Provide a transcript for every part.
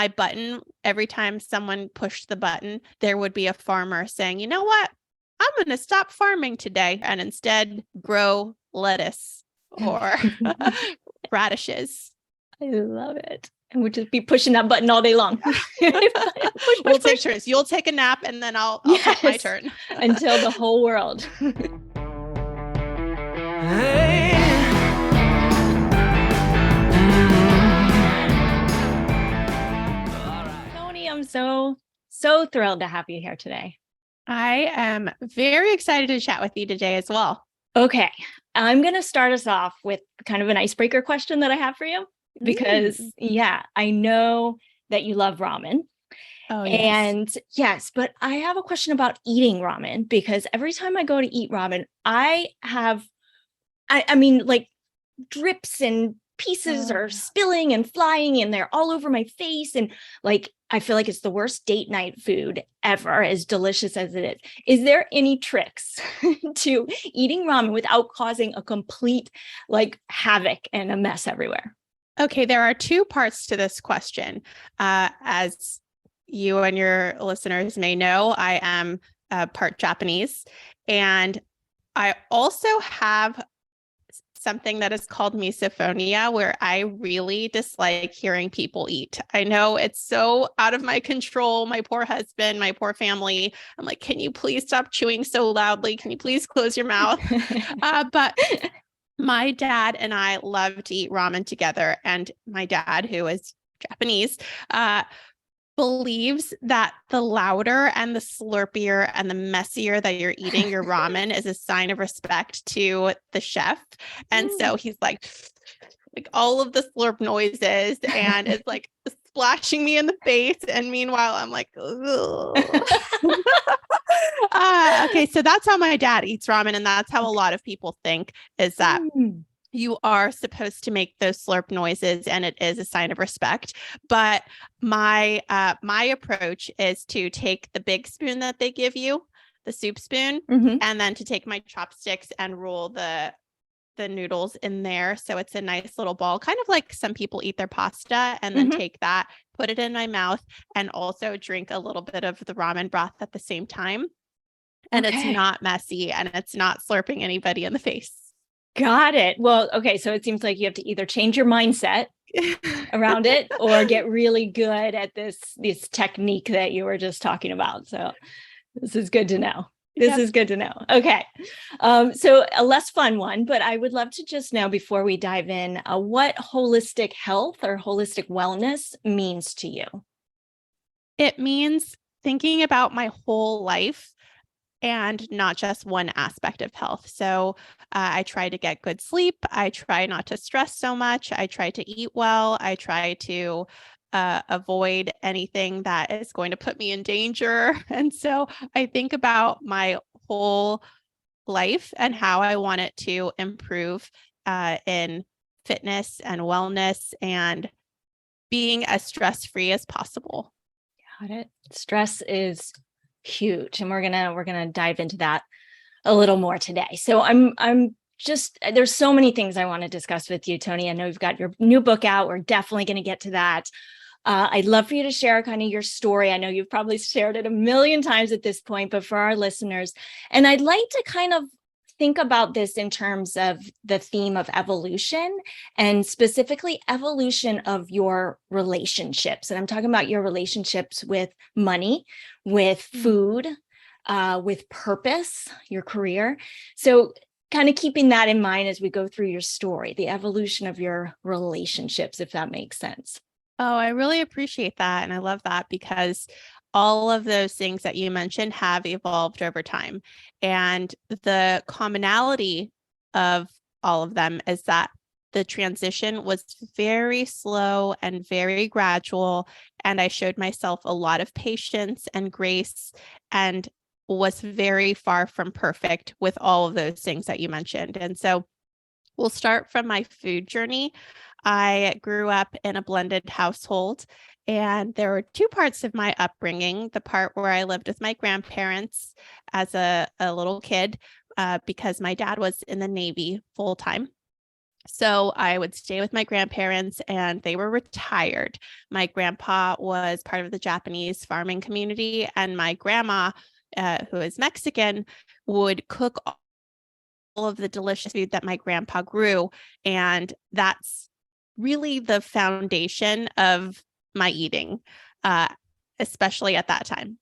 my button, every time someone pushed the button, there would be a farmer saying, you know what? I'm going to stop farming today and instead grow lettuce or radishes. I love it. And we'll just be pushing that button all day long. We'll take turns. You'll take a nap and then I'll take my turn. Until the whole world. Hey. Toni, I'm so thrilled to have you here today. I am very excited to chat with you today as well. Okay. I'm going to start us off with kind of an icebreaker question that I have for you because I know that you love ramen. Oh, yes. And yes, but I have a question about eating ramen because every time I go to eat ramen, I mean, like drips and pieces are spilling and flying and they're all over my face. And like, I feel like it's the worst date night food ever, as delicious as it is. Is there any tricks to eating ramen without causing a complete like havoc and a mess everywhere? Okay, there are two parts to this question. As you and your listeners may know, I am part Japanese, and I also have something that is called misophonia, where I really dislike hearing people eat. I know it's so out of my control. My poor husband, my poor family. I'm like, can you please stop chewing so loudly? Can you please close your mouth? But my dad and I love to eat ramen together. And my dad, who is Japanese, believes that the louder and the slurpier and the messier that you're eating your ramen is a sign of respect to the chef. And so he's like all of the slurp noises and it's like splashing me in the face. And meanwhile, I'm like, okay, so that's how my dad eats ramen. And that's how a lot of people think, is that you are supposed to make those slurp noises and it is a sign of respect. But my approach is to take the big spoon that they give you, the soup spoon, and then to take my chopsticks and roll the noodles in there. So it's a nice little ball, kind of like some people eat their pasta, and then take that, put it in my mouth, and also drink a little bit of the ramen broth at the same time. And it's not messy and it's not slurping anybody in the face. Got it. Well, okay. So it seems like you have to either change your mindset around it or get really good at this technique that you were just talking about. So this is good to know. This is good to know. Okay. So a less fun one, but I would love to just know, before we dive in, what holistic health or holistic wellness means to you. It means thinking about my whole life and not just one aspect of health. So I try to get good sleep. I try not to stress so much. I try to eat well. I try to avoid anything that is going to put me in danger. And so I think about my whole life and how I want it to improve in fitness and wellness and being as stress-free as possible. Got it. Stress is huge, and we're gonna dive into that a little more today. So I'm just, there's so many things I want to discuss with you, Toni. I know you've got your new book out. We're definitely going to get to that. I'd love for you to share kind of your story. I know you've probably shared it a million times at this point, but for our listeners, and I'd like to kind of think about this in terms of the theme of evolution, and specifically evolution of your relationships. And I'm talking about your relationships with money, with food, with purpose, your career. So kind of keeping that in mind as we go through your story, the evolution of your relationships, if that makes sense. Oh, I really appreciate that. And I love that, because all of those things that you mentioned have evolved over time. And the commonality of all of them is that the transition was very slow and very gradual. And I showed myself a lot of patience and grace and was very far from perfect with all of those things that you mentioned. And so we'll start from my food journey. I grew up in a blended household, and there were two parts of my upbringing. The part where I lived with my grandparents as a little kid, because my dad was in the Navy full time. So I would stay with my grandparents, and they were retired. My grandpa was part of the Japanese farming community, and my grandma, who is Mexican, would cook all of the delicious food that my grandpa grew. And that's really the foundation of my eating, uh, especially at that time.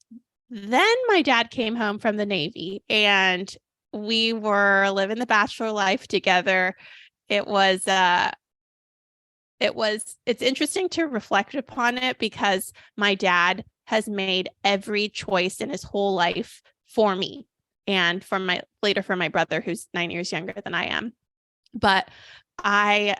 Then my dad came home from the Navy, and we were living the bachelor life together. It was it's interesting to reflect upon it, because my dad has made every choice in his whole life for me, and for my brother, who's 9 years younger than I am. But I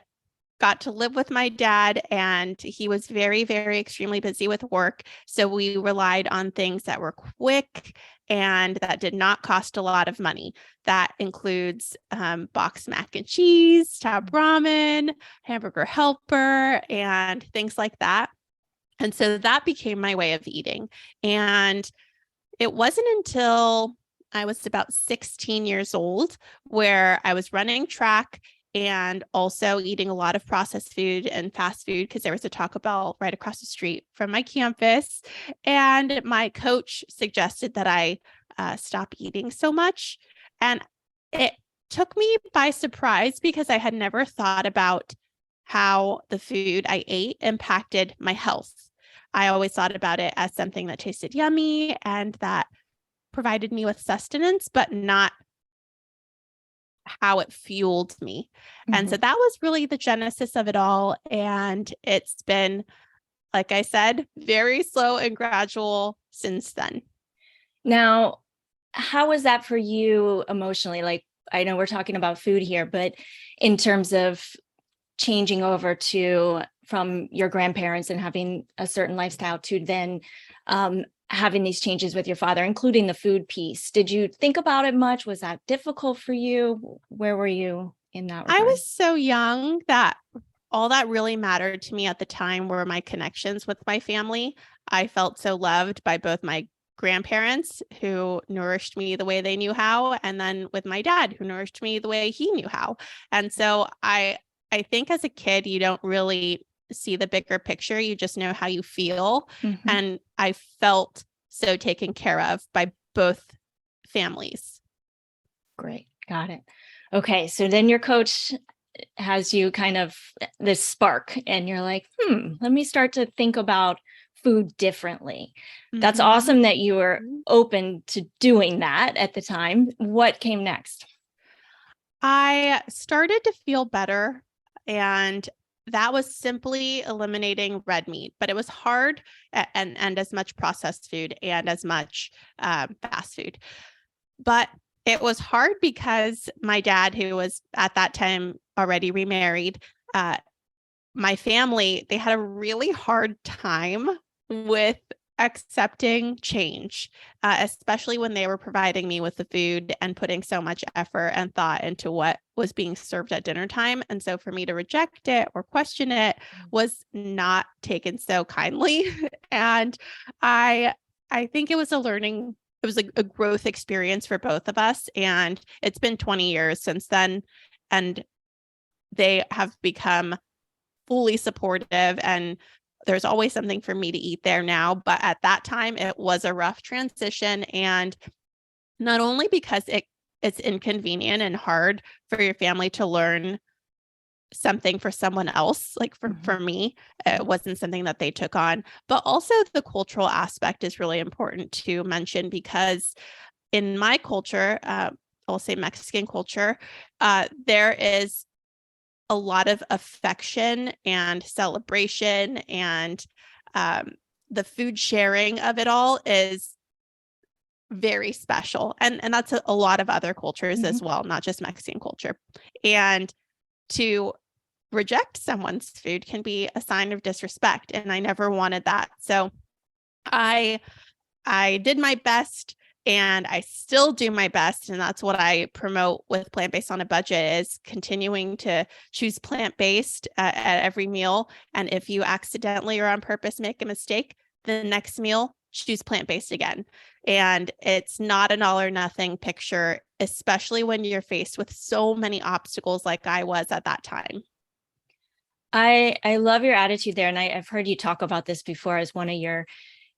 got to live with my dad, and he was very, very extremely busy with work. So we relied on things that were quick and that did not cost a lot of money. That includes boxed mac and cheese, top ramen, hamburger helper, and things like that. And so that became my way of eating. And it wasn't until I was about 16 years old where I was running track and also eating a lot of processed food and fast food, because there was a Taco Bell right across the street from my campus. And my coach suggested that I stop eating so much. And it took me by surprise, because I had never thought about how the food I ate impacted my health. I always thought about it as something that tasted yummy and that provided me with sustenance, but not how it fueled me. And so that was really the genesis of it all. And it's been, like I said, very slow and gradual since then. Now, how was that for you emotionally? Like, I know we're talking about food here, but in terms of changing over to from your grandparents and having a certain lifestyle to then having these changes with your father, including the food piece, did you think about it much? Was that difficult for you? Where were you in that regard? I was so young that all that really mattered to me at the time were my connections with my family. I felt so loved by both my grandparents, who nourished me the way they knew how, and then with my dad, who nourished me the way he knew how. And so I think as a kid, you don't really see the bigger picture. You just know how you feel. Mm-hmm. And I felt so taken care of by both families. Great. Got it. Okay. So then your coach has you kind of this spark, and you're like, let me start to think about food differently. That's awesome that you were open to doing that at the time. What came next? I started to feel better, and that was simply eliminating red meat, but it was hard, and as much processed food and as much fast food. But it was hard because my dad, who was at that time already remarried, my family, they had a really hard time with accepting change, especially when they were providing me with the food and putting so much effort and thought into what was being served at dinner time. And so for me to reject it or question it was not taken so kindly. And I think it was a growth experience for both of us. And it's been 20 years since then. And they have become fully supportive, and there's always something for me to eat there now. But at that time, it was a rough transition. And not only because it's inconvenient and hard for your family to learn something for someone else, like for me, it wasn't something that they took on, but also the cultural aspect is really important to mention, because in my culture, I'll say Mexican culture, there is a lot of affection and celebration, and the food sharing of it all is very special. And that's a lot of other cultures as well, not just Mexican culture. And to reject someone's food can be a sign of disrespect, and I never wanted that. So I did my best, and I still do my best. And that's what I promote with Plant-Based on a Budget, is continuing to choose plant-based at every meal. And if you accidentally or on purpose make a mistake, the next meal, choose plant-based again. And it's not an all or nothing picture, especially when you're faced with so many obstacles like I was at that time. I love your attitude there. And I've heard you talk about this before as one of your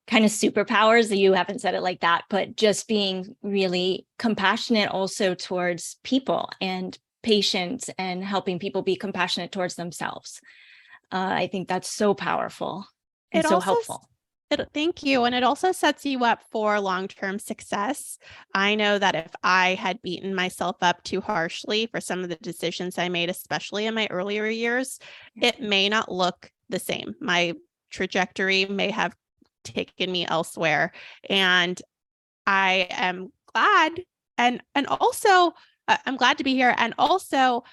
kind of superpowers. You haven't said it like that, but just being really compassionate also towards people and patients and helping people be compassionate towards themselves. I think that's so powerful and It so also helpful. Thank you. And it also sets you up for long-term success. I know that if I had beaten myself up too harshly for some of the decisions I made, especially in my earlier years, it may not look the same. My trajectory may have taken me elsewhere. And I am glad and also I'm glad to be here. And also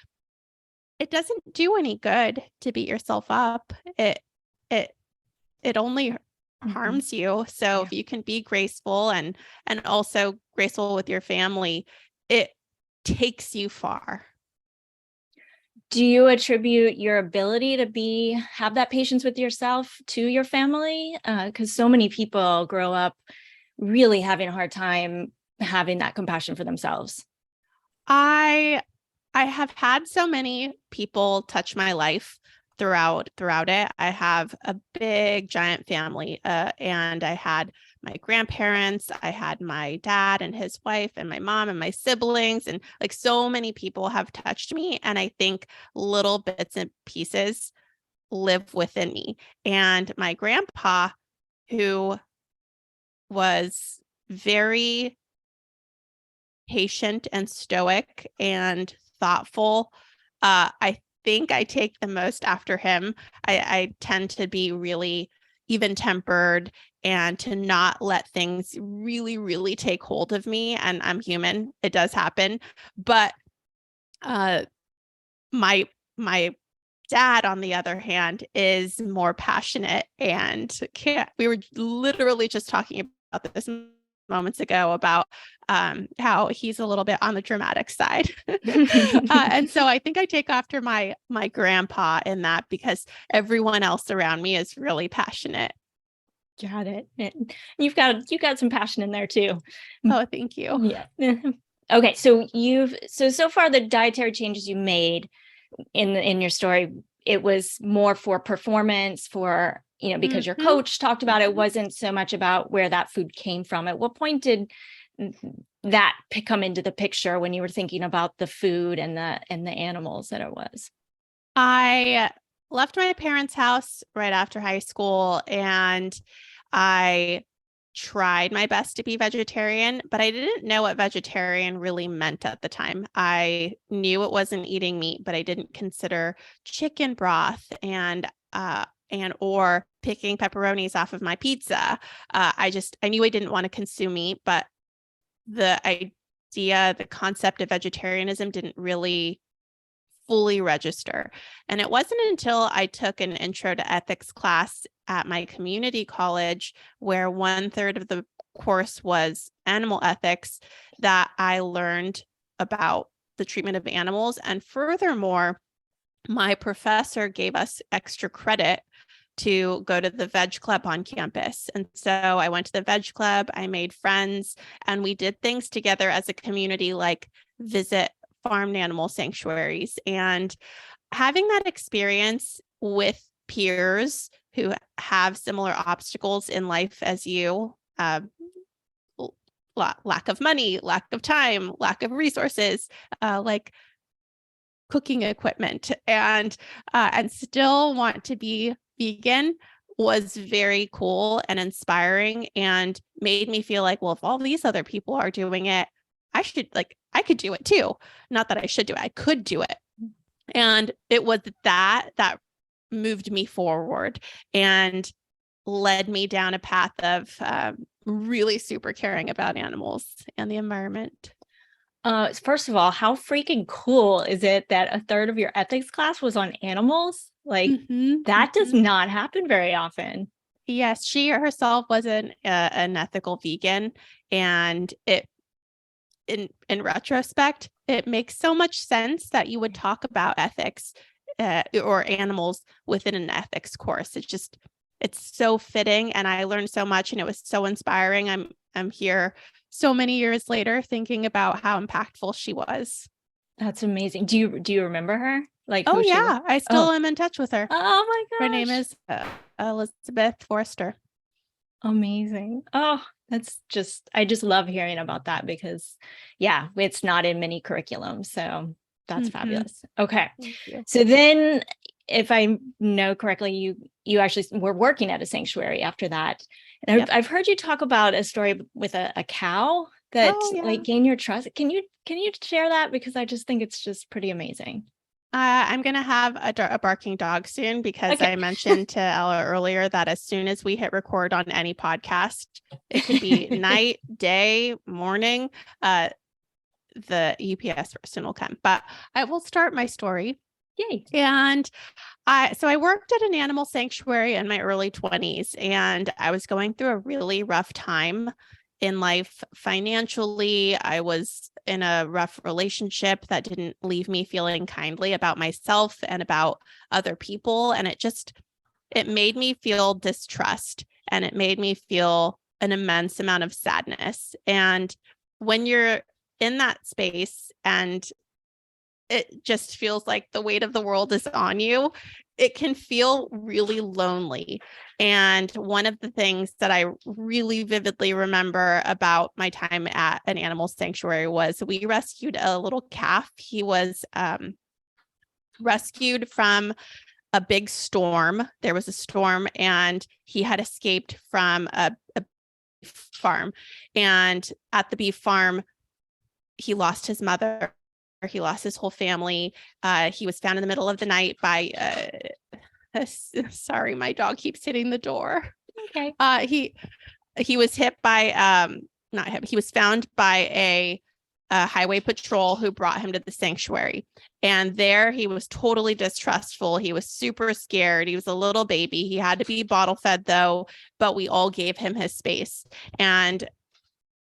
it doesn't do any good to beat yourself up. It it only harms you. So if you can be graceful and also graceful with your family, it takes you far. Do you attribute your ability to have that patience with yourself to your family? Because so many people grow up really having a hard time having that compassion for themselves. I I have had so many people touch my life throughout it. I have a big giant family, and I had my grandparents, I had my dad and his wife, and my mom and my siblings, and like so many people have touched me. And I think little bits and pieces live within me. And my grandpa, who was very patient and stoic and thoughtful. I think I take the most after him. I tend to be really even tempered and to not let things really, really take hold of me. And I'm human. It does happen. But uh, my dad, on the other hand, is more passionate and can't. We were literally just talking about this moments ago about how he's a little bit on the dramatic side. And so I think I take after my grandpa in that because everyone else around me is really passionate. Got it. And you've got some passion in there too. Oh, thank you. Yeah. Okay, so so far the dietary changes you made in your story, it was more for performance, for because your coach talked about it, wasn't so much about where that food came from. At what point did that come into the picture when you were thinking about the food and the animals that it was? I left my parents' house right after high school and I tried my best to be vegetarian, but I didn't know what vegetarian really meant at the time. I knew it wasn't eating meat, but I didn't consider chicken broth and or picking pepperonis off of my pizza. I knew I didn't want to consume meat, but the the concept of vegetarianism didn't really fully register. And it wasn't until I took an intro to ethics class at my community college, where 1/3 of the course was animal ethics, that I learned about the treatment of animals. And furthermore, my professor gave us extra credit to go to the veg club on campus. And so I went to the veg club, I made friends, and we did things together as a community, like visit farmed animal sanctuaries. And having that experience with peers who have similar obstacles in life as you, lack of money, lack of time, lack of resources, like cooking equipment, and still want to be vegan, was very cool and inspiring and made me feel like, well, if all these other people are doing it, I could do it too. Not that I should do it, I could do it. And it was that moved me forward and led me down a path of really super caring about animals and the environment. First of all, how freaking cool is it that 1/3 of your ethics class was on animals? Like that does not happen very often. Yes, she herself was an ethical vegan, and in retrospect, it makes so much sense that you would talk about ethics or animals within an ethics course. It just it's so fitting, and I learned so much, and it was so inspiring. I'm here so many years later thinking about how impactful she was. That's amazing. Do you remember her? Like Oh who she was? yeah, I still Oh, am in touch with her. oh Her my name gosh. is Elizabeth Forrester. Amazing. Oh, I just love hearing about that because, yeah, it's not in many curriculums. So that's Mm-hmm. fabulous. Okay. Thank you. So then, if I know correctly, you actually were working at a sanctuary after that. And Yep. I've heard you talk about a story with a cow that Oh yeah. like gained your trust. Can you share that? Because I just think it's just pretty amazing. I'm going to have a barking dog soon because Okay. I mentioned to Ella earlier that as soon as we hit record on any podcast, it could be night, day, morning, uh, the UPS person will come. But I will start my story. Yay. And I worked at an animal sanctuary in my early 20s, and I was going through a really rough time in life financially. I was in a rough relationship that didn't leave me feeling kindly about myself and about other people. And it made me feel distrust, and it made me feel an immense amount of sadness. And when you're in that space and it just feels like the weight of the world is on you, it can feel really lonely. And one of the things that I really vividly remember about my time at an animal sanctuary was we rescued a little calf. He was rescued from a big storm. There was a storm, and he had escaped from a beef farm. And at the beef farm, he lost his mother. He lost his whole family. He was found in the middle of the night by, sorry, my dog keeps hitting the door. Okay. He was hit by, not hit, he was found by a highway patrol who brought him to the sanctuary. And there he was totally distrustful. He was super scared. He was a little baby. He had to be bottle fed though, but we all gave him his space. And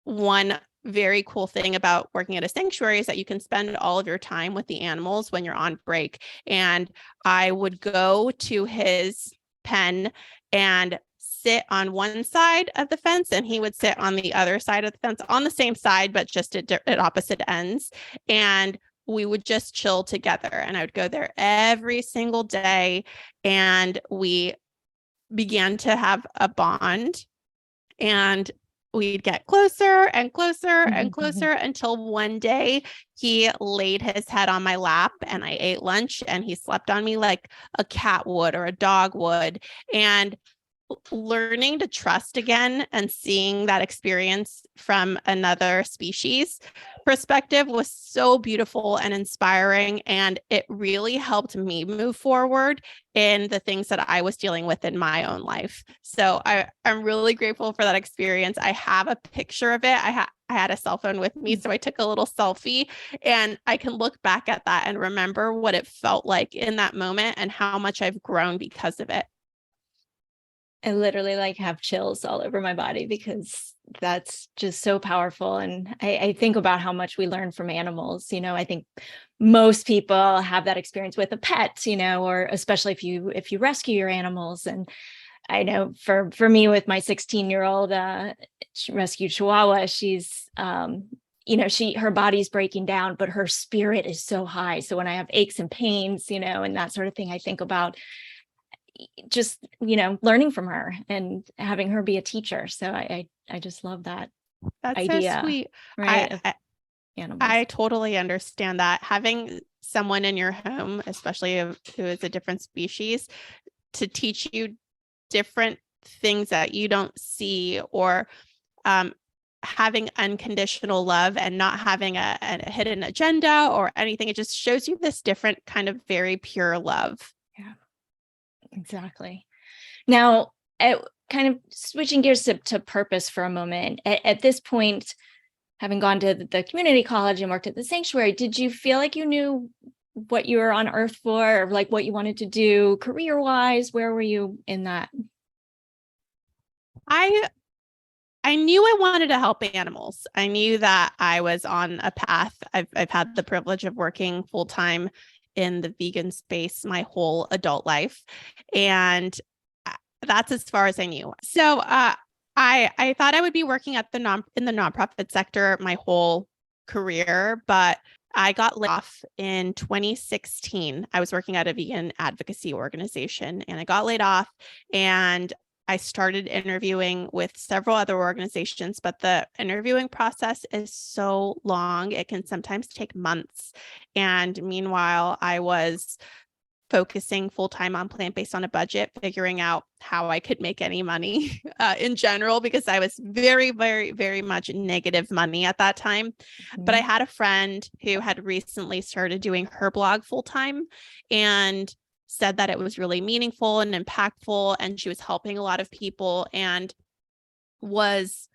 one very cool thing about working at a sanctuary is that you can spend all of your time with the animals when you're on break. And I would go to his pen and sit on one side of the fence, and he would sit on the other side of the fence, on the same side, but just at opposite ends. And we would just chill together. And I would go there every single day. And we began to have a bond. And we'd get closer and closer and closer until one day he laid his head on my lap and I ate lunch, and he slept on me like a cat would or a dog would. And learning to trust again and seeing that experience from another species perspective was so beautiful and inspiring. And it really helped me move forward in the things that I was dealing with in my own life. So I'm really grateful for that experience. I have a picture of it. I had a cell phone with me, so I took a little selfie, and I can look back at that and remember what it felt like in that moment and how much I've grown because of it. I literally like have chills all over my body because that's just so powerful. And I think about how much we learn from animals. I think most people have that experience with a pet, or especially if you rescue your animals. And I know for me with my 16-year-old rescued Chihuahua, she's her body's breaking down, but her spirit is so high. So when I have aches and pains, and that sort of thing, I think about just learning from her and having her be a teacher. So I just love that That's idea, so sweet. right, of I animals. totally understand that. Having someone in your home, especially who is a different species, to teach you different things that you don't see, or having unconditional love and not having a hidden agenda or anything. It just shows you this different kind of very pure love. Yeah, exactly. Now, kind of switching gears to purpose for a moment. At this point, having gone to the community college and worked at the sanctuary, did you feel like you knew what you were on earth for, or like what you wanted to do career-wise? Where were you in that? I knew I wanted to help animals. I knew that I was on a path. I've had the privilege of working full time in the vegan space my whole adult life, and that's as far as I knew. So I thought I would be working at the nonprofit sector my whole career, but I got laid off in 2016. I was working at a vegan advocacy organization and I got laid off, and I started interviewing with several other organizations, but the interviewing process is so long. It can sometimes take months. And meanwhile, I was focusing full-time on plant-based on a budget, figuring out how I could make any money in general, because I was very, very, very much negative money at that time. But I had a friend who had recently started doing her blog full-time and said that it was really meaningful and impactful, and she was helping a lot of people and was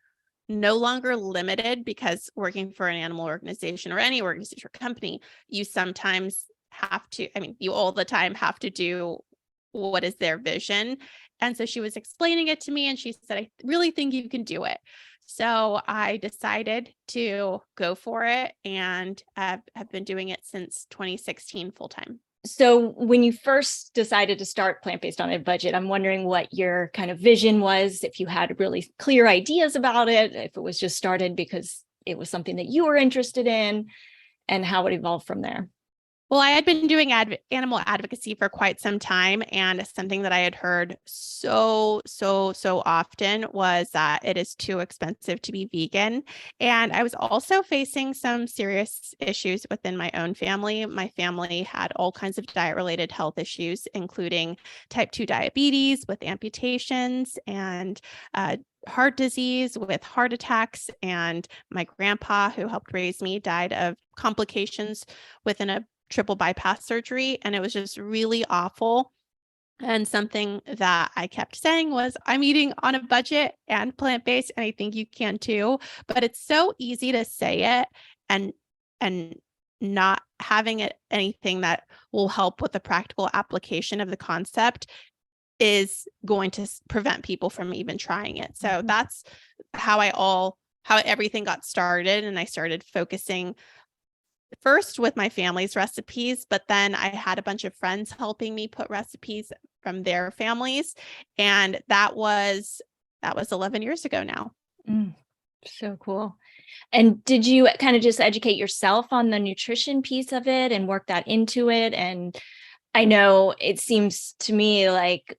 no longer limited, because working for an animal organization or any organization or company, you sometimes have to, you all the time have to do what is their vision. And so she was explaining it to me and she said, I really think you can do it. So I decided to go for it and have been doing it since 2016 full time. So when you first decided to start plant-based on a budget, I'm wondering what your kind of vision was, if you had really clear ideas about it, if it was just started because it was something that you were interested in, and how it evolved from there. Well, I had been doing animal advocacy for quite some time, and something that I had heard so often was that it is too expensive to be vegan. And I was also facing some serious issues within my own family. My family had all kinds of diet-related health issues, including type 2 diabetes with amputations and heart disease with heart attacks. And my grandpa, who helped raise me, died of complications within a triple bypass surgery. And it was just really awful. And something that I kept saying was, I'm eating on a budget and plant-based, and I think you can too. But it's so easy to say it and not having it anything that will help with the practical application of the concept is going to prevent people from even trying it. So that's how everything got started. And I started focusing first with my family's recipes, but then I had a bunch of friends helping me put recipes from their families. And that was 11 years ago now. So cool. And did you kind of just educate yourself on the nutrition piece of it and work that into it? And I know it seems to me like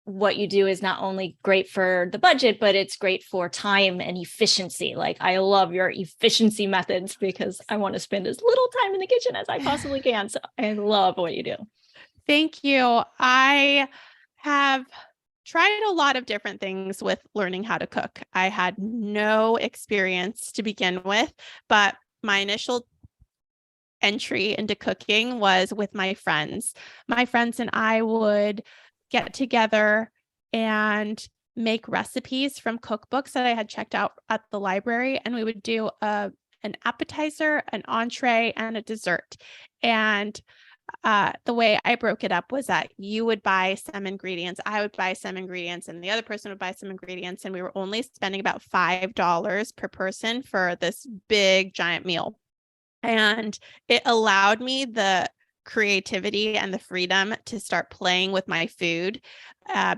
what you do is not only great for the budget, but it's great for time and efficiency. Like, I love your efficiency methods because I want to spend as little time in the kitchen as I possibly can. So I love what you do. Thank you. I have tried a lot of different things with learning how to cook. I had no experience to begin with, but my initial entry into cooking was with my friends. My friends and I would get together and make recipes from cookbooks that I had checked out at the library. And we would do an appetizer, an entree, and a dessert. And the way I broke it up was that you would buy some ingredients, I would buy some ingredients, and the other person would buy some ingredients. And we were only spending about $5 per person for this big giant meal. And it allowed me the creativity and the freedom to start playing with my food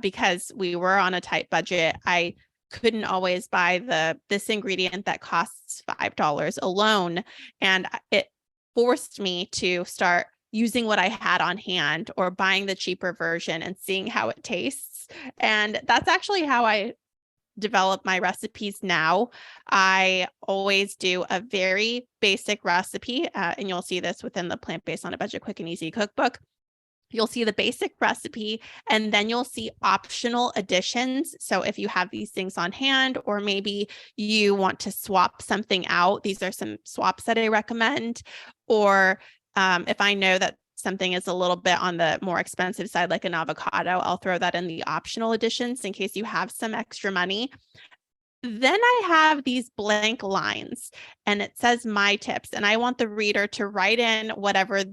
because we were on a tight budget. I couldn't always buy this ingredient that costs $5 alone. And it forced me to start using what I had on hand or buying the cheaper version and seeing how it tastes. And that's actually how I develop my recipes now. I always do a very basic recipe, and you'll see this within the Plant-Based on a Budget Quick and Easy cookbook. You'll see the basic recipe, and then you'll see optional additions. So if you have these things on hand, or maybe you want to swap something out, these are some swaps that I recommend. Or if I know that something is a little bit on the more expensive side, like an avocado, I'll throw that in the optional additions in case you have some extra money. Then I have these blank lines and it says my tips, and I want the reader to write in whatever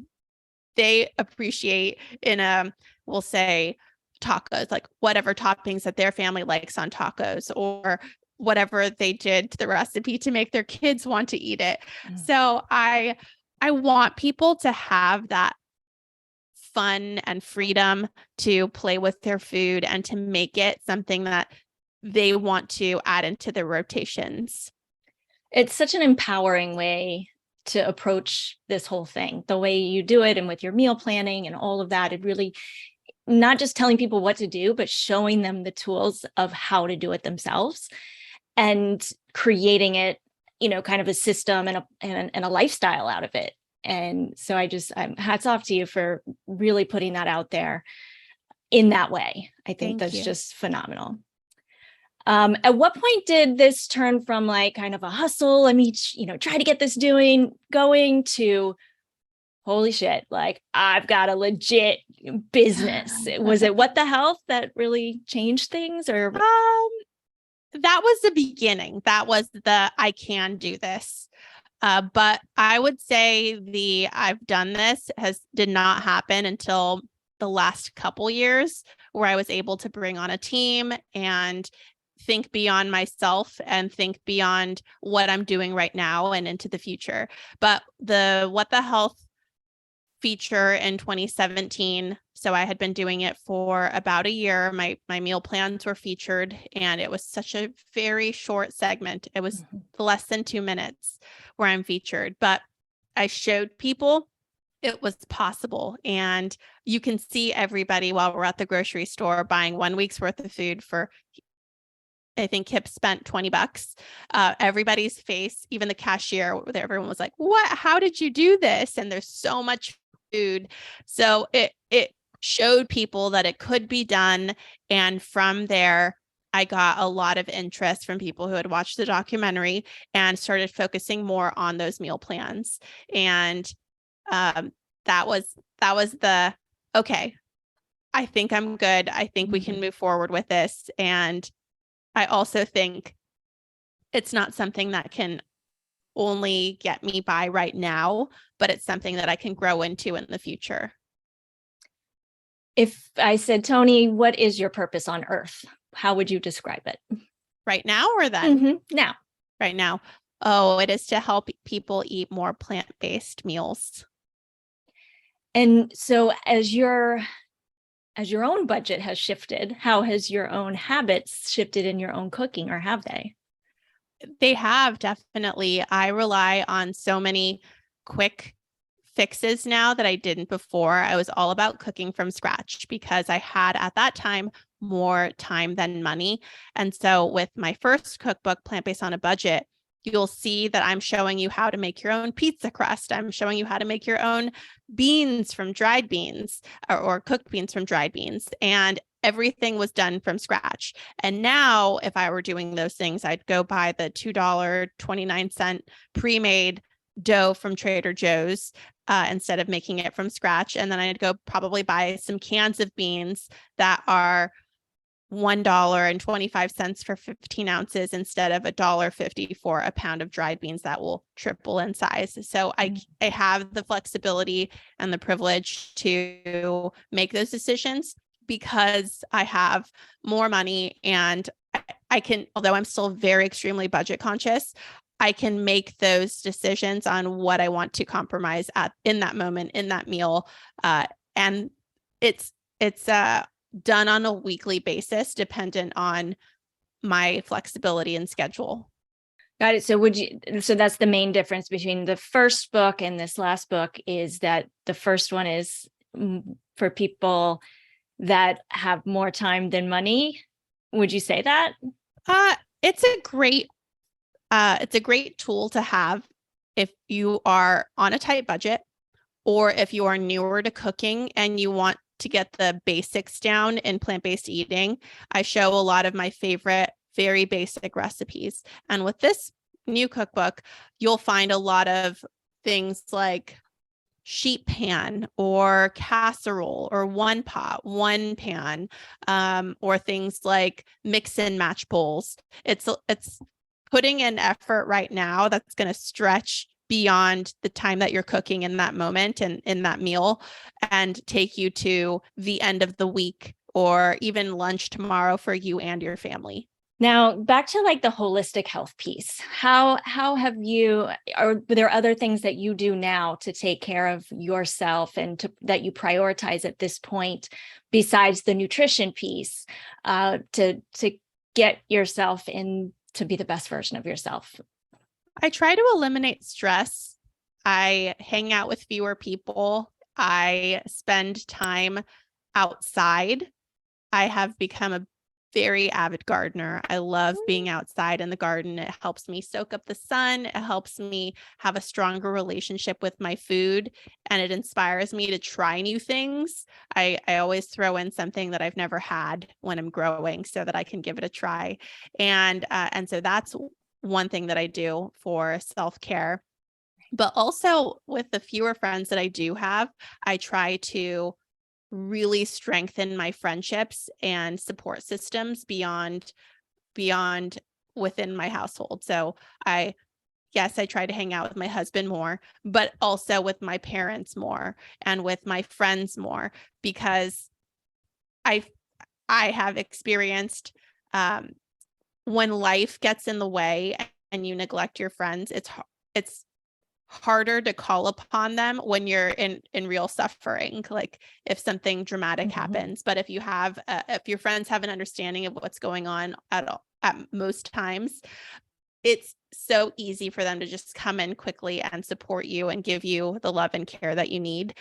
they appreciate in we'll say tacos, like whatever toppings that their family likes on tacos, or whatever they did to the recipe to make their kids want to eat it. So I want people to have that fun and freedom to play with their food and to make it something that they want to add into their rotations. It's such an empowering way to approach this whole thing, the way you do it and with your meal planning and all of that. It really, not just telling people what to do, but showing them the tools of how to do it themselves and creating it, kind of a system and a lifestyle out of it. And so hats off to you for really putting that out there in that way. I think that's just phenomenal. At what point did this turn from like kind of a hustle, try to get this going to holy shit, like I've got a legit business? Was it What the Health that really changed things, or? That was the beginning. That was the I can do this. But I would say the I've done this did not happen until the last couple years, where I was able to bring on a team and think beyond myself and think beyond what I'm doing right now and into the future. But the What the Health feature in 2017, so I had been doing it for about a year. My meal plans were featured, and it was such a very short segment. It was less than 2 minutes where I'm featured, but I showed people it was possible. And you can see everybody while we're at the grocery store buying 1 week's worth of food for, I think Kip spent $20. Everybody's face, even the cashier, everyone was like, "What? How did you do this?" And there's so much food. So it showed people that it could be done. And from there, I got a lot of interest from people who had watched the documentary and started focusing more on those meal plans. And that was the, okay, I think I'm good. I think we can move forward with this. And I also think it's not something that can only get me by right now, but it's something that I can grow into in the future. If I said, Toni, what is your purpose on earth? How would you describe it? Right now or then? Now. Right now. Oh, it is to help people eat more plant-based meals. And so as your own budget has shifted, how has your own habits shifted in your own cooking, or have they? They have, definitely. I rely on so many quick fixes now that I didn't before. I was all about cooking from scratch because I had at that time more time than money. And so with my first cookbook, Plant-Based on a Budget, you'll see that I'm showing you how to make your own pizza crust. I'm showing you how to make your own beans from dried beans, or cooked beans from dried beans. And everything was done from scratch. And now if I were doing those things, I'd go buy the $2.29 pre-made dough from Trader Joe's instead of making it from scratch. And then I'd go probably buy some cans of beans that are $1.25 for 15 ounces instead of $1.50 for a pound of dried beans that will triple in size. So I have the flexibility and the privilege to make those decisions because I have more money, and I can, although I'm still very extremely budget conscious, I can make those decisions on what I want to compromise in that moment, in that meal. And it's done on a weekly basis, dependent on my flexibility and schedule. Got it. So that's the main difference between the first book and this last book, is that the first one is for people that have more time than money. Would you say that? It's a great tool to have if you are on a tight budget, or if you are newer to cooking and you want to get the basics down in plant-based eating. I show a lot of my favorite, very basic recipes. And with this new cookbook, you'll find a lot of things like sheet pan or casserole or one pot, one pan, or things like mix and match bowls. It's putting in effort right now that's going to stretch beyond the time that you're cooking in that moment and in that meal, and take you to the end of the week or even lunch tomorrow for you and your family. Now, back to like the holistic health piece. How have you, are there other things that you do now to take care of yourself and that you prioritize at this point besides the nutrition piece, to get yourself in to be the best version of yourself? I try to eliminate stress. I hang out with fewer people. I spend time outside. I have become a very avid gardener. I love being outside in the garden. It helps me soak up the sun. It helps me have a stronger relationship with my food, and it inspires me to try new things. I always throw in something that I've never had when I'm growing so that I can give it a try. And so that's one thing that I do for self-care. But also with the fewer friends that I do have, I try to really strengthen my friendships and support systems beyond within my household. So yes, I try to hang out with my husband more, but also with my parents more and with my friends more, because I I have experienced, when life gets in the way and you neglect your friends, it's harder to call upon them when you're in real suffering, like if something dramatic happens. But if if your friends have an understanding of what's going on at most times, it's so easy for them to just come in quickly and support you and give you the love and care that you need.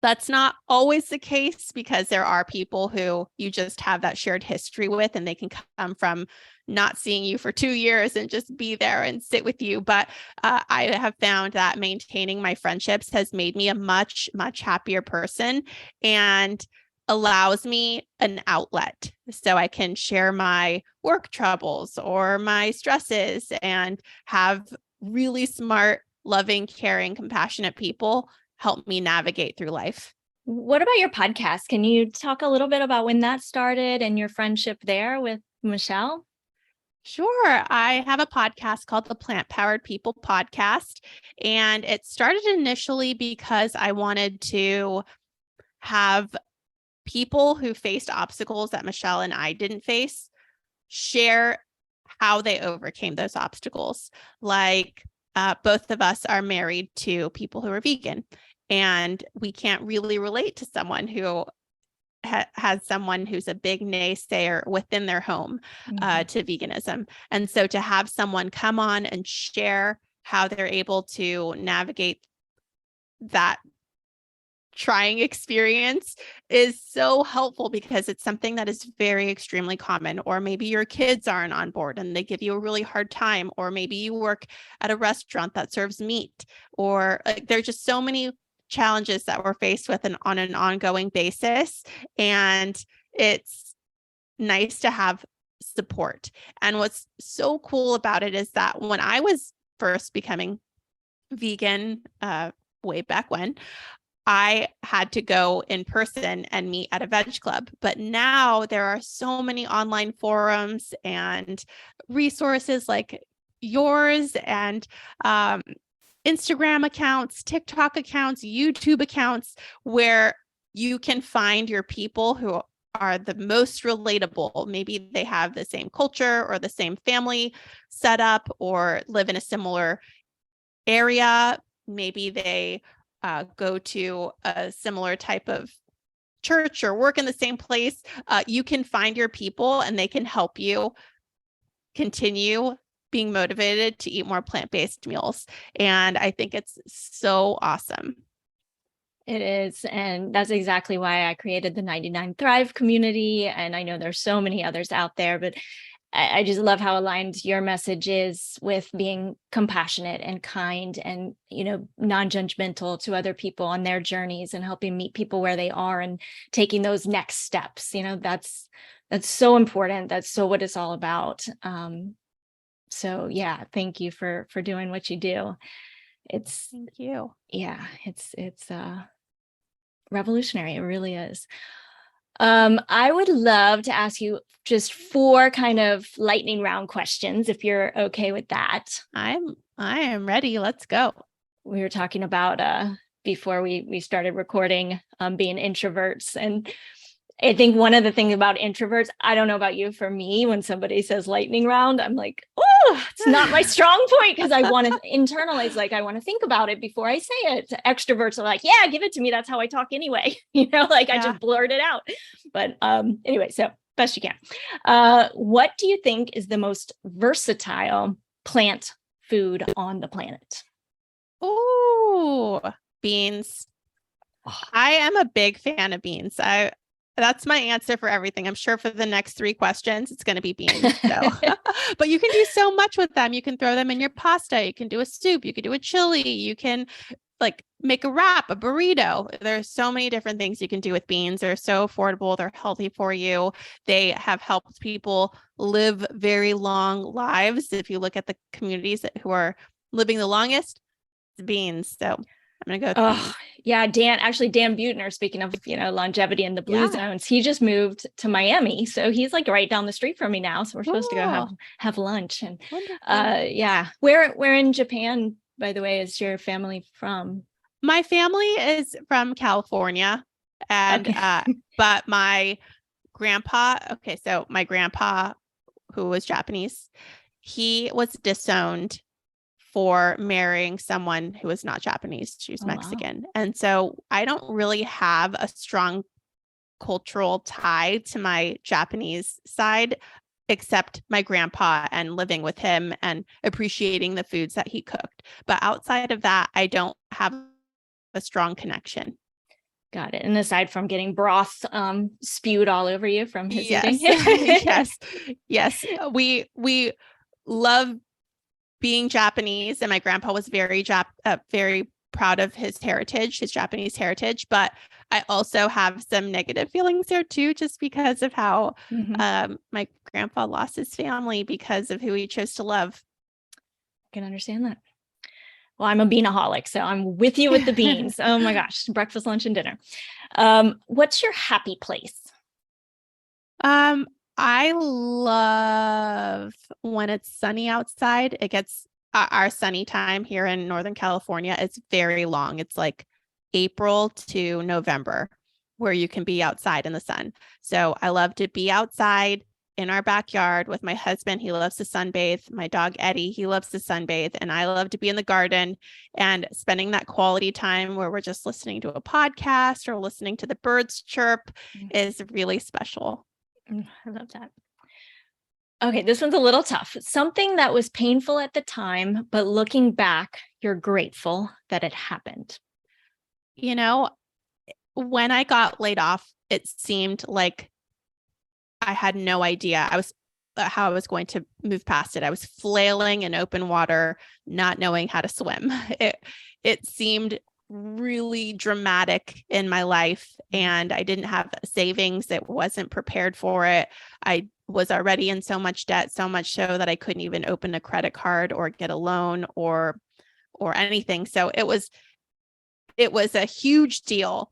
That's not always the case, because there are people who you just have that shared history with, and they can come from not seeing you for 2 years and just be there and sit with you. But I have found that maintaining my friendships has made me a much, much happier person and allows me an outlet so I can share my work troubles or my stresses and have really smart, loving, caring, compassionate people help me navigate through life. What about your podcast? Can you talk a little bit about when that started and your friendship there with Michelle? Sure. I have a podcast called the Plant Powered People Podcast, and it started initially because I wanted to have people who faced obstacles that Michelle and I didn't face share how they overcame those obstacles. Like, both of us are married to people who are vegan, and we can't really relate to someone who has someone who's a big naysayer within their home to veganism. And so to have someone come on and share how they're able to navigate that trying experience is so helpful, because it's something that is very extremely common. Or maybe your kids aren't on board and they give you a really hard time, or maybe you work at a restaurant that serves meat, or there's just so many challenges that we're faced with on an ongoing basis, and it's nice to have support. And what's so cool about it is that when I was first becoming vegan, way back when, I had to go in person and meet at a veg club. But now there are so many online forums and resources like yours, and Instagram accounts, TikTok accounts, YouTube accounts, where you can find your people who are the most relatable. Maybe they have the same culture or the same family setup or live in a similar area. Maybe they go to a similar type of church or work in the same place. You can find your people, and they can help you continue being motivated to eat more plant-based meals. And I think it's so awesome. It is. And that's exactly why I created the 99 Thrive community. And I know there's so many others out there, but I just love how aligned your message is with being compassionate and kind and, non-judgmental to other people on their journeys and helping meet people where they are and taking those next steps. That's so important. That's so what it's all about. So yeah, thank you for doing what you do. Thank you. Yeah, it's revolutionary. It really is. I would love to ask you just 4 kind of lightning round questions, if you're okay with that. I am ready. Let's go. We were talking about before we started recording, being introverts, and I think one of the things about introverts, I don't know about you, for me, when somebody says lightning round, I'm like, oh, it's not my strong point because I want to internalize, like I want to think about it before I say it. Extroverts are like, yeah, give it to me. That's how I talk anyway. Like I just blurt it out. But anyway, so best you can. What do you think is the most versatile plant food on the planet? Oh, beans. Oh. I am a big fan of beans. That's my answer for everything. I'm sure for the next 3 questions, it's going to be beans. So, but you can do so much with them. You can throw them in your pasta. You can do a soup. You can do a chili. You can like make a wrap, a burrito. There's so many different things you can do with beans. They're so affordable. They're healthy for you. They have helped people live very long lives. If you look at the communities who are living the longest, it's beans. So I'm going to go with beans. Yeah, Dan Buettner, speaking of, longevity in the blue zones, he just moved to Miami. So he's like right down the street from me now. So we're supposed to go have lunch. And yeah. Where in Japan, by the way, is your family from? My family is from California. And but my grandpa, so my grandpa, who was Japanese, he was disowned for marrying someone who was not Japanese. She was Mexican. Wow. And so I don't really have a strong cultural tie to my Japanese side, except my grandpa and living with him and appreciating the foods that he cooked. But outside of that, I don't have a strong connection. Got it. And aside from getting broth spewed all over you from his eating. Yes. We love being Japanese, and my grandpa was very proud of his Japanese heritage. But I also have some negative feelings there too, just because of how my grandpa lost his family because of who he chose to love. I can understand that. Well, I'm a beanaholic, so I'm with you with the beans. Oh my gosh, breakfast, lunch, and dinner. What's your happy place? I love when it's sunny outside. It gets our sunny time here in Northern California. It's very long. It's like April to November where you can be outside in the sun. So I love to be outside in our backyard with my husband. He loves to sunbathe. My dog, Eddie, he loves to sunbathe. And I love to be in the garden and spending that quality time where we're just listening to a podcast or listening to the birds chirp is really special. I love that. Okay, this one's a little tough. Something that was painful at the time, but looking back, you're grateful that it happened. When I got laid off, it seemed like I had no idea how I was going to move past it. I was flailing in open water, not knowing how to swim. It seemed really dramatic in my life, and I didn't have savings. It wasn't prepared for it. I was already in so much debt, so much so that I couldn't even open a credit card or get a loan or anything. So it was a huge deal.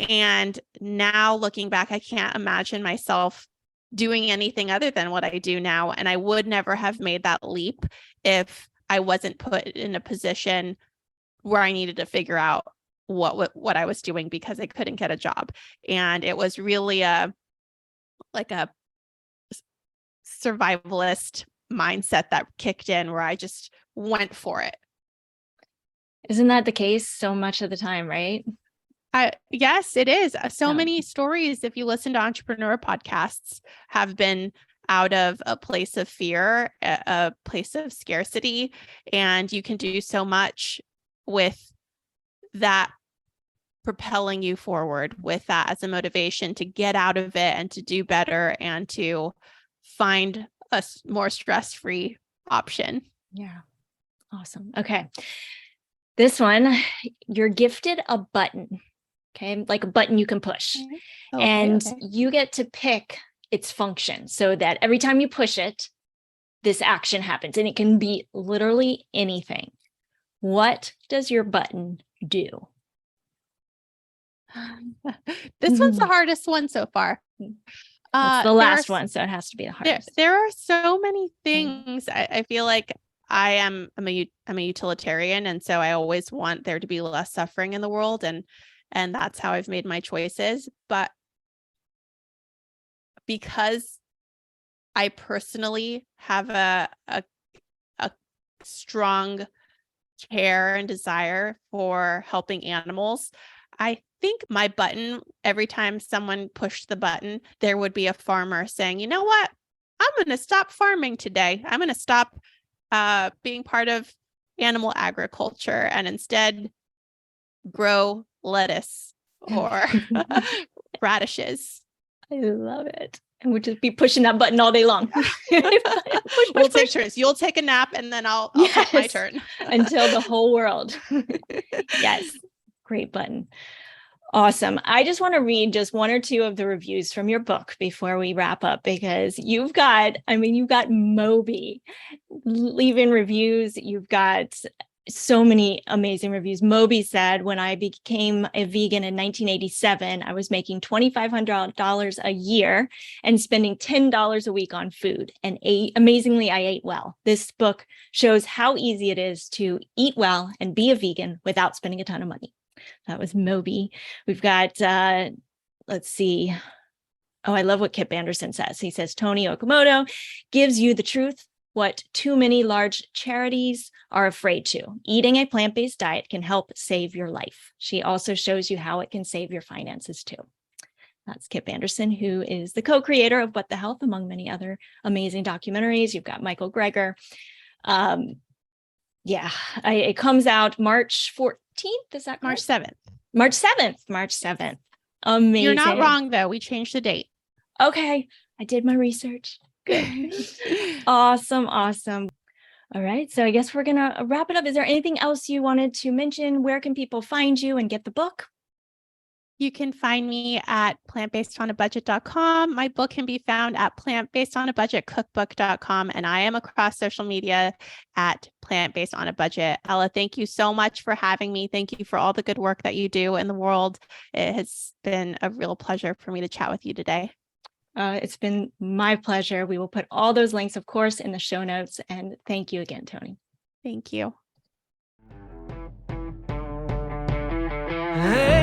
And now looking back, I can't imagine myself doing anything other than what I do now. And I would never have made that leap if I wasn't put in a position where I needed to figure out what I was doing because I couldn't get a job. And it was really a survivalist mindset that kicked in where I just went for it. Isn't that the case so much of the time, right? Yes, it is. So many stories, if you listen to entrepreneur podcasts, have been out of a place of fear, a place of scarcity, and you can do so much with that propelling you forward, with that as a motivation to get out of it and to do better and to find a more stress-free option. Yeah. Awesome. Okay. This one, you're gifted a button, okay? Like a button you can push. Okay. You get to pick its function so that every time you push it, this action happens, and it can be literally anything. What does your button do? This one's the hardest one so far. It's the last one, so it has to be the hardest. There are so many things. I feel like I'm a utilitarian, and so I always want there to be less suffering in the world, and that's how I've made my choices. But because I personally have a strong care and desire for helping animals, I think my button, every time someone pushed the button, there would be a farmer saying, you know what? I'm going to stop farming today. I'm going to stop being part of animal agriculture and instead grow lettuce or radishes. I love it. And we'll just be pushing that button all day long. We'll take turns. You'll take a nap and then I'll take my turn. Until the whole world. Yes. Great button. Awesome. I just want to read just one or two of the reviews from your book before we wrap up, because you've got Moby leaving reviews. You've got so many amazing reviews. Moby said, when I became a vegan in 1987, I was making $2,500 a year and spending $10 a week on food. And amazingly, I ate well. This book shows how easy it is to eat well and be a vegan without spending a ton of money. That was Moby. We've got, let's see. Oh, I love what Kip Anderson says. He says, Toni Okamoto gives you the truth, what too many large charities are afraid to. Eating a plant-based diet can help save your life. She also shows you how it can save your finances too. That's Kip Anderson, who is the co-creator of What the Health, among many other amazing documentaries. You've got Michael Greger. It comes out March 14th. Is that correct? March 7th. March 7th. Amazing. You're not wrong, though. We changed the date. Okay. I did my research. Good. Awesome. All right. So I guess we're going to wrap it up. Is there anything else you wanted to mention? Where can people find you and get the book? You can find me at plantbasedonabudget.com. My book can be found at plantbasedonabudgetcookbook.com. And I am across social media at Plant Based on a Budget. Ella, thank you so much for having me. Thank you for all the good work that you do in the world. It has been a real pleasure for me to chat with you today. It's been my pleasure. We will put all those links, of course, in the show notes. And thank you again, Toni. Thank you. Hey.